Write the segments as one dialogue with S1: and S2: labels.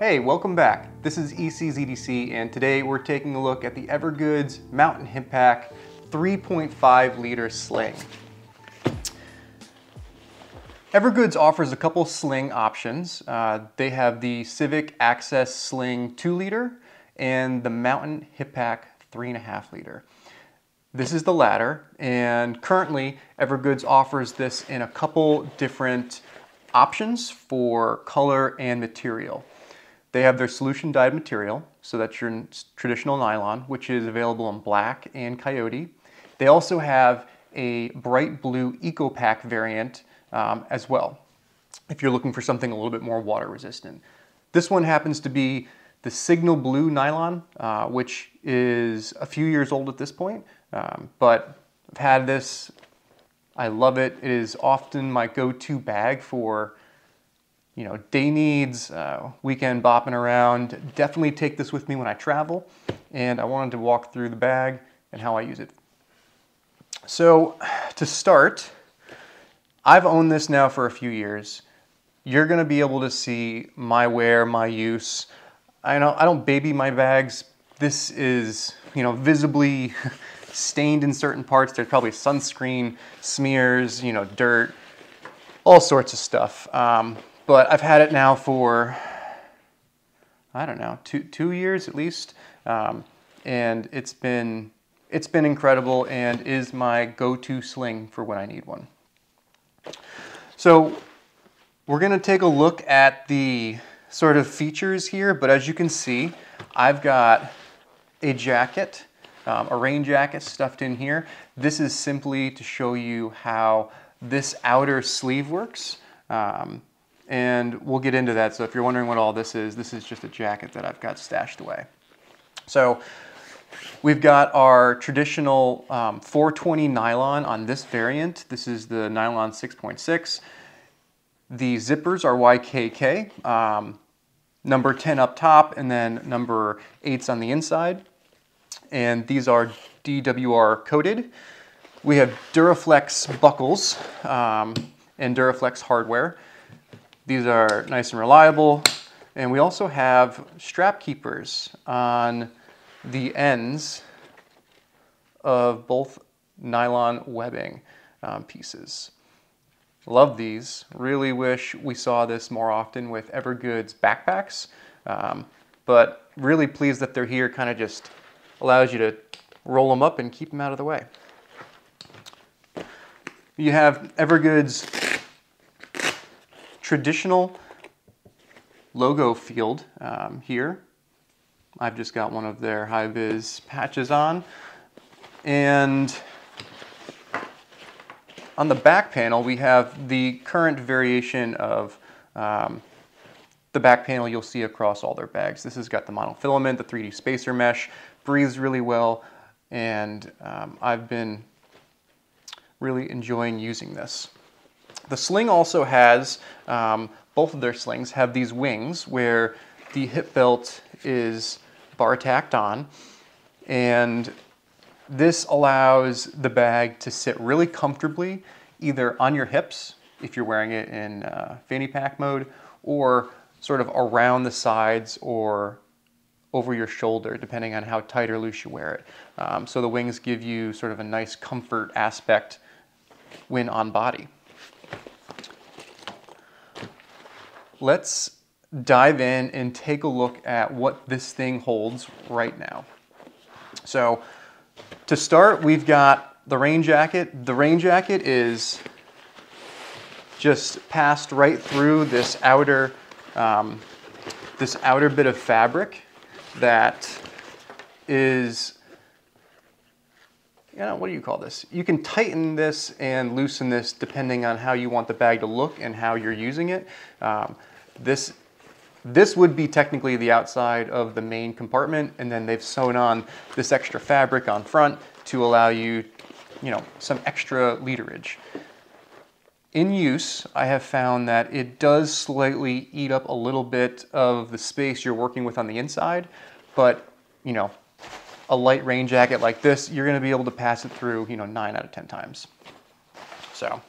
S1: Hey, welcome back. This is EC's EDC, and today we're taking a look at the EVERGOODS Mountain Hip Pack 3.5 liter sling. EVERGOODS offers a couple sling options. They have the Civic Access Sling 2 liter and the Mountain Hip Pack 3.5 liter. This is the latter, and currently EVERGOODS offers this in a couple different options for color and material. They have their solution dyed material, so that's your traditional nylon, which is available in black and coyote. They also have a bright blue ECOPAK variant as well, if you're looking for something a little bit more water resistant. This one happens to be the signal blue nylon, which is a few years old at this point, but I've had this. I love it. It is often my go-to bag for day needs, weekend bopping around. Definitely take this with me when I travel, and I wanted to walk through the bag and how I use it. So to start, I've owned this now for a few years. You're gonna be able to see my wear, my use. I don't baby my bags. This is, visibly stained in certain parts. There's probably sunscreen smears, dirt, all sorts of stuff. But I've had it now for, I don't know, two years at least, and it's been incredible and is my go-to sling for when I need one. So we're going to take a look at the sort of features here, but as you can see, I've got a jacket, a rain jacket stuffed in here. This is simply to show you how this outer sleeve works. And we'll get into that. So if you're wondering what all this is just a jacket that I've got stashed away. So we've got our traditional 420 nylon on this variant. This is the nylon 6.6. The zippers are YKK, number 10 up top and then number 8s on the inside. And these are DWR coated. We have Duraflex buckles and Duraflex hardware. These are nice and reliable, and we also have strap keepers on the ends of both nylon webbing pieces. Love these. Really wish we saw this more often with EVERGOODS backpacks, but really pleased that they're here. Kind of just allows you to roll them up and keep them out of the way. You have EVERGOODS traditional logo field here. I've just got one of their high-vis patches on. And on the back panel, we have the current variation of the back panel you'll see across all their bags. This has got the monofilament, the 3D spacer mesh, breathes really well, and I've been really enjoying using this. The sling also has, both of their slings have these wings where the hip belt is bar tacked on, and this allows the bag to sit really comfortably either on your hips if you're wearing it in fanny pack mode, or sort of around the sides or over your shoulder depending on how tight or loose you wear it. So the wings give you sort of a nice comfort aspect when on body. Let's dive in and take a look at what this thing holds right now. So to start, we've got the rain jacket. The rain jacket is just passed right through this outer bit of fabric that is, what do you call this? You can tighten this and loosen this depending on how you want the bag to look and how you're using it. This would be technically the outside of the main compartment, and then they've sewn on this extra fabric on front to allow you, some extra literage. In use, I have found that it does slightly eat up a little bit of the space you're working with on the inside, but, a light rain jacket like this, you're going to be able to pass it through, 9 out of 10 times. So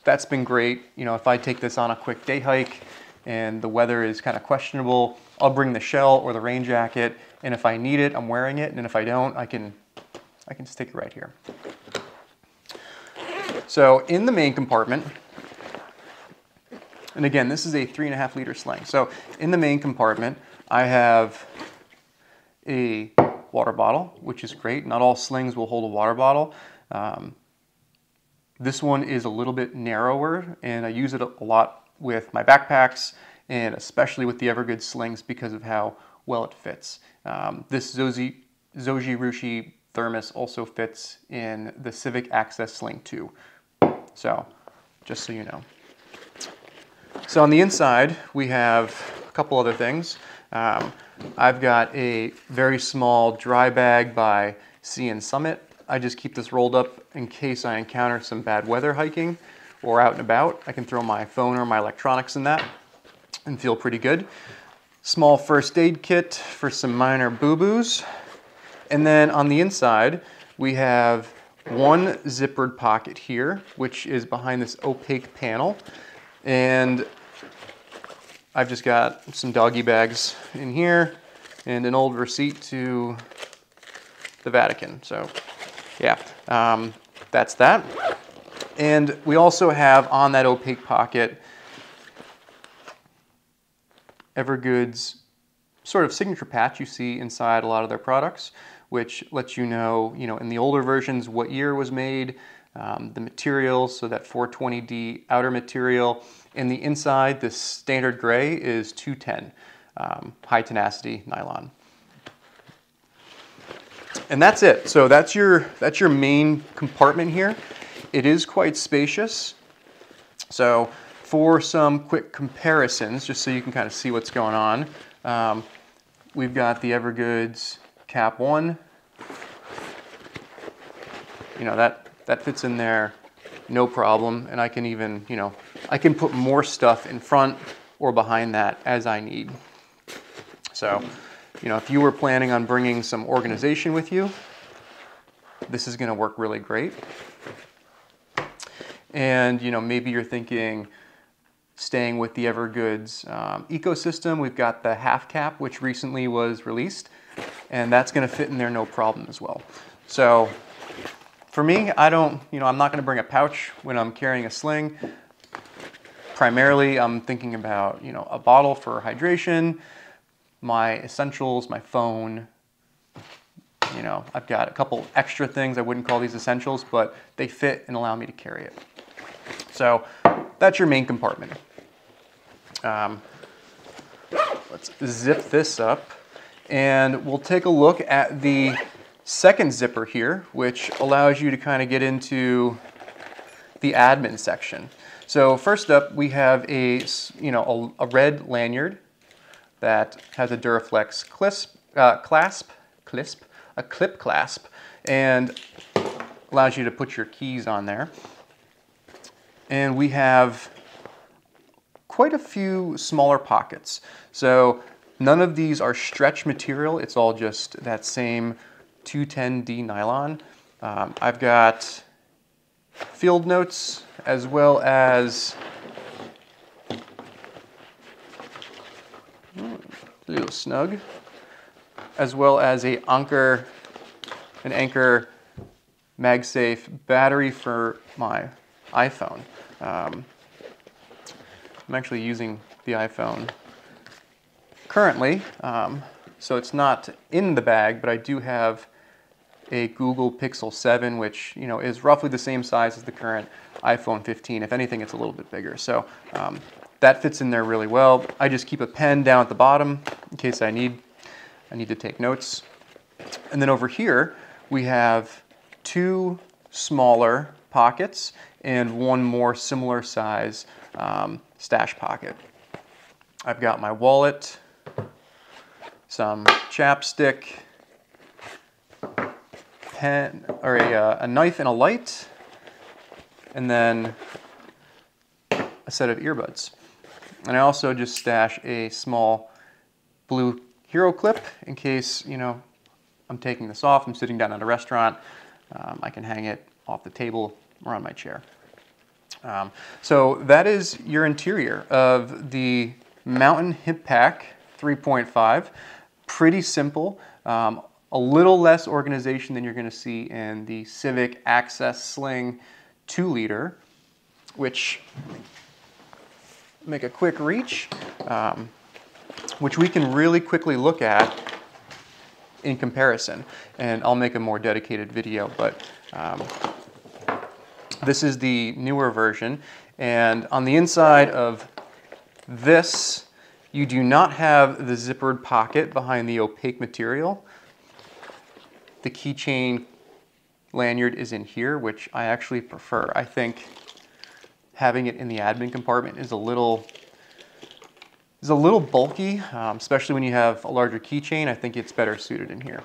S1: that's been great. If I take this on a quick day hike, and the weather is kind of questionable, I'll bring the shell or the rain jacket, and if I need it, I'm wearing it, and if I don't, I can stick it right here. So in the main compartment, and again, this is a 3.5 liter sling. So in the main compartment, I have a water bottle, which is great. Not all slings will hold a water bottle. This one is a little bit narrower, and I use it a lot with my backpacks, and especially with the EVERGOODS slings because of how well it fits. This Zoji Rushi thermos also fits in the Civic Access Sling 2. So, just so you know. So on the inside, we have a couple other things. I've got a very small dry bag by C & Summit. I just keep this rolled up in case I encounter some bad weather hiking or out and about. I can throw my phone or my electronics in that and feel pretty good. Small first aid kit for some minor boo-boos. And then on the inside, we have one zippered pocket here, which is behind this opaque panel. And I've just got some doggy bags in here and an old receipt to the Vatican. So yeah, that's that. And we also have on that opaque pocket EVERGOODS sort of signature patch you see inside a lot of their products, which lets you know, in the older versions what year it was made, the material, so that 420D outer material. And the inside, this standard gray is 210, high tenacity nylon. And that's it. So that's your main compartment here. It is quite spacious. So for some quick comparisons, just so you can kind of see what's going on, we've got the EVERGOODS Cap 1. That fits in there no problem, and I can even, I can put more stuff in front or behind that as I need. So, if you were planning on bringing some organization with you, this is going to work really great. And, maybe you're thinking, staying with the EVERGOODS ecosystem, we've got the half cap, which recently was released, and that's going to fit in there no problem as well. So for me, I'm not going to bring a pouch when I'm carrying a sling. Primarily, I'm thinking about, a bottle for hydration, my essentials, my phone. I've got a couple extra things. I wouldn't call these essentials, but they fit and allow me to carry it. So that's your main compartment. Let's zip this up, and we'll take a look at the second zipper here, which allows you to kind of get into the admin section. So first up, we have a red lanyard that has a Duraflex a clip clasp, and allows you to put your keys on there. And we have quite a few smaller pockets. So none of these are stretch material. It's all just that same 210D nylon. I've got field notes as well as a little snug, as well as an Anker MagSafe battery for my iPhone. I'm actually using the iPhone currently, so it's not in the bag, but I do have a Google Pixel 7, which is roughly the same size as the current iPhone 15. If anything, it's a little bit bigger. So that fits in there really well. I just keep a pen down at the bottom in case I need to take notes. And then over here, we have two smaller pockets and one more similar size stash pocket. I've got my wallet, some chapstick, pen, or a knife and a light, and then a set of earbuds. And I also just stash a small blue hero clip in case I'm taking this off, I'm sitting down at a restaurant, I can hang it off the table or on my chair. So that is your interior of the Mountain Hip Pack 3.5. Pretty simple. A little less organization than you're going to see in the Civic Access Sling 2-liter, which, make a quick reach, which we can really quickly look at in comparison. And I'll make a more dedicated video, but this is the newer version. And on the inside of this, you do not have the zippered pocket behind the opaque material. The keychain lanyard is in here, which I actually prefer. I think having it in the admin compartment is a little bulky, especially when you have a larger keychain. I think it's better suited in here.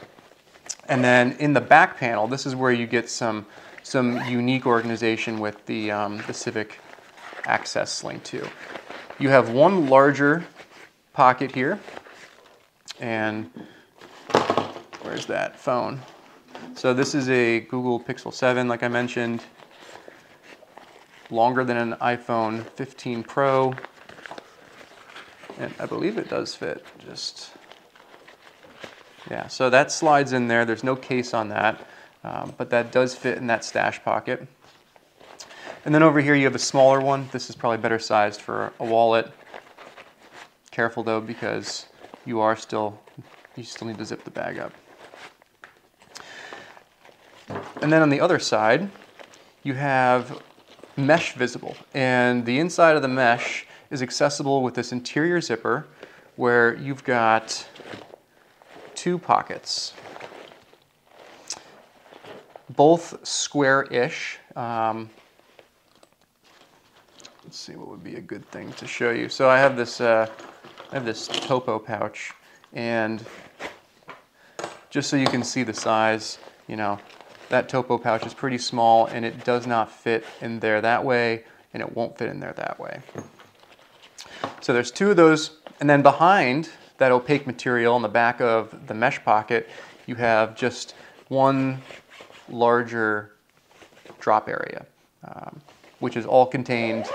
S1: And then in the back panel, this is where you get some unique organization with the Civic Access Sling 2. You have one larger pocket here, and where's that phone? So this is a Google Pixel 7, like I mentioned, longer than an iPhone 15 Pro, and I believe it does fit. Yeah, so that slides in there. There's no case on that, but that does fit in that stash pocket. And then over here you have a smaller one. This is probably better sized for a wallet. Careful though, because you still need to zip the bag up. And then on the other side, you have mesh visible, and the inside of the mesh is accessible with this interior zipper where you've got two pockets, both square-ish. Let's see what would be a good thing to show you. So I have this topo pouch, and just so you can see the size, you know, that topo pouch is pretty small, and it does not fit in there that way, and it won't fit in there that way. So there's two of those, and then behind that opaque material on the back of the mesh pocket, you have just one larger drop area, which is all contained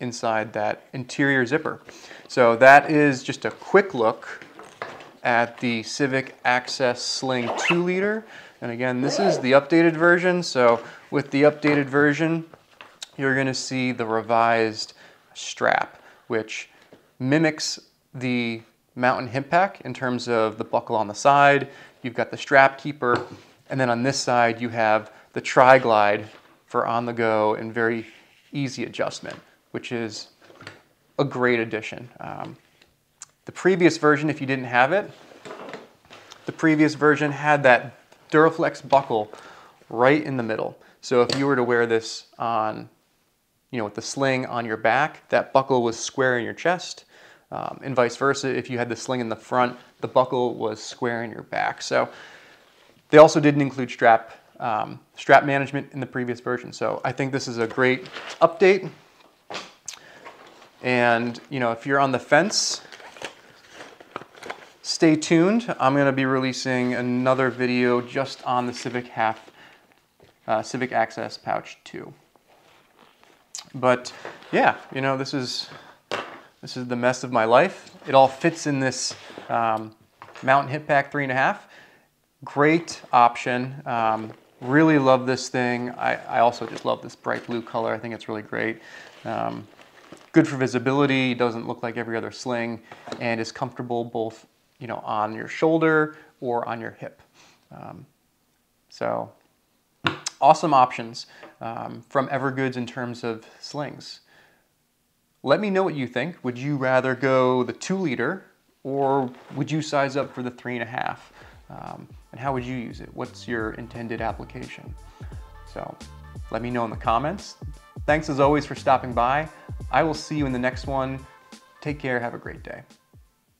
S1: inside that interior zipper. So that is just a quick look at the Civic Access Sling 2-liter. And again, this is the updated version. So with the updated version, you're going to see the revised strap, which mimics the Mountain Hip Pack in terms of the buckle on the side. You've got the strap keeper, and then on this side you have the tri-glide for on the go and very easy adjustment, which is a great addition. The previous version, if you didn't have it, the previous version had that Duraflex buckle right in the middle. So if you were to wear this on, you know, with the sling on your back, that buckle was square in your chest, and vice versa. If you had the sling in the front, the buckle was square in your back. So they also didn't include strap management in the previous version. So I think this is a great update. And you know, if you're on the fence, stay tuned. I'm going to be releasing another video just on the Civic Access Pouch 2. But yeah, you know, this is the mess of my life. It all fits in this Mountain Hip Pack 3.5. Great option. Really love this thing. I also just love this bright blue color. I think it's really great. Good for visibility. Doesn't look like every other sling, and is comfortable both, you know, on your shoulder or on your hip. So awesome options from EVERGOODS in terms of slings. Let me know what you think. Would you rather go the 2-liter, or would you size up for the 3.5? And how would you use it? What's your intended application? So let me know in the comments. Thanks as always for stopping by. I will see you in the next one. Take care, have a great day.